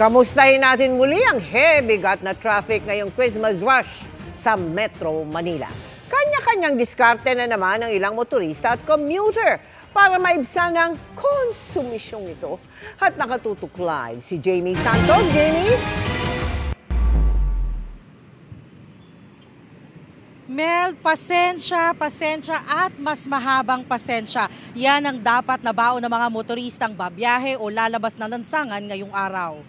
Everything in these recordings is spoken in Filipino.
Kamustahin natin muli ang heavy-gat na traffic ngayong Christmas rush sa Metro Manila. Kanya-kanyang diskarte na naman ng ilang motorista at commuter para maibsan ang konsumisyong ito. At nakatutok live si Jamie Santos. Jamie? Mel, pasensya at mas mahabang pasensya. Yan ang dapat na baon ng mga motoristang babiyahe o lalabas na lansangan ngayong araw.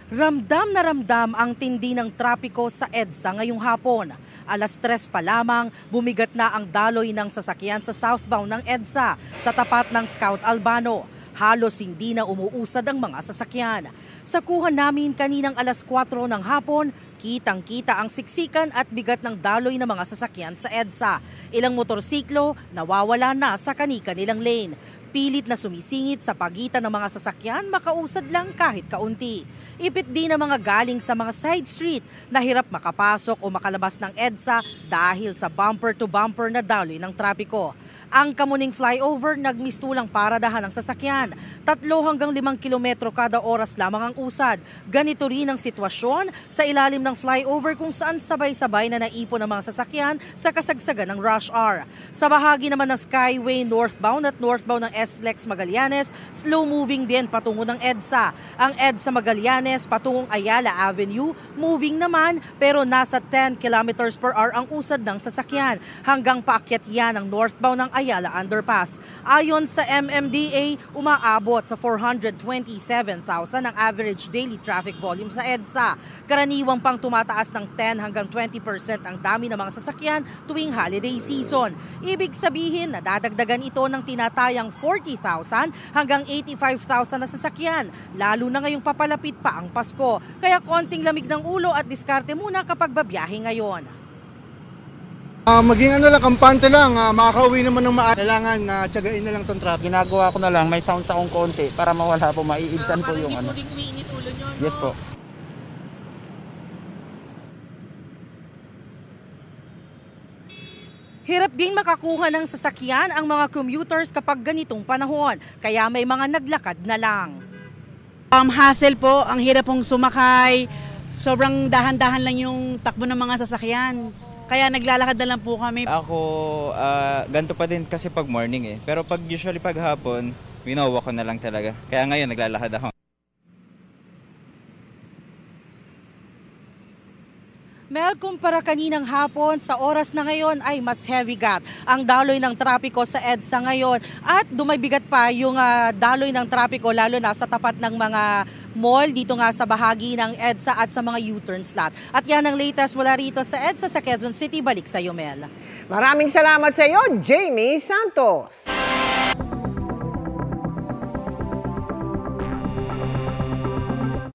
Ramdam na ramdam ang tindi ng trapiko sa EDSA ngayong hapon. Alas 3 pa lamang, bumigat na ang daloy ng sasakyan sa southbound ng EDSA sa tapat ng Scout Albano. Halos hindi na umuusad ang mga sasakyan. Sa kuha namin kaninang alas 4 ng hapon, kitang-kita ang siksikan at bigat ng daloy ng mga sasakyan sa EDSA. Ilang motorsiklo nawawala na sa kani-kanilang lane. Pilit na sumisingit sa pagitan ng mga sasakyan, makausad lang kahit kaunti. Ipit din ang mga galing sa mga side street na hirap makapasok o makalabas ng EDSA dahil sa bumper-to-bumper na daloy ng trapiko. Ang Kamuning flyover nagmistulang paradahan ng sasakyan. 3 hanggang 5 kilometro kada oras lamang ang usad. Ganito rin ang sitwasyon sa ilalim ng flyover kung saan sabay-sabay na naipon ang mga sasakyan sa kasagsagan ng rush hour. Sa bahagi naman ng Skyway northbound at northbound ng SLEX Magallanes, slow-moving din patungo ng EDSA. Ang EDSA Magallanes patungong Ayala Avenue, moving naman pero nasa 10 kilometers per hour ang usad ng sasakyan hanggang paakyat yan ang northbound ng Ayala Underpass. Ayon sa MMDA, umaabot sa 427,000 ang average daily traffic volume sa EDSA. Karaniwang pang tumataas ng 10 hanggang 20% ang dami ng mga sasakyan tuwing holiday season. Ibig sabihin, nadadagdagan ito ng tinatayang 40,000 hanggang 85,000 na sasakyan, lalo na ngayong papalapit pa ang Pasko. Kaya konting lamig ng ulo at diskarte muna kapag babiyahe ngayon. Maging kampante lang, makakauwi naman ng kailangan na tiyagain na lang itong traffic. Ginagawa ko na lang, may sound akong konti para mawala po, maiibsan po yung ano. Yes po. Hirap din makakuha ng sasakyan ang mga commuters kapag ganitong panahon, kaya may mga naglakad na lang. Hassle po, ang hirap pong sumakay. Sobrang dahan-dahan lang yung takbo ng mga sasakyan. Kaya naglalakad na lang po kami. Ako, ganito pa din kasi pag morning eh. Pero usually pag hapon, winawa ko na lang talaga. Kaya ngayon naglalakad ako. Mel, kumpara kaninang hapon, sa oras na ngayon ay mas heavy gat ang daloy ng trapiko sa EDSA ngayon. At dumabigat pa yung daloy ng trapiko lalo na sa tapat ng mga mall dito nga sa bahagi ng EDSA at sa mga U-turn slot. At yan ang latest mula rito sa EDSA sa Quezon City. Balik sa iyo, Mel. Maraming salamat sa iyo, Jamie Santos.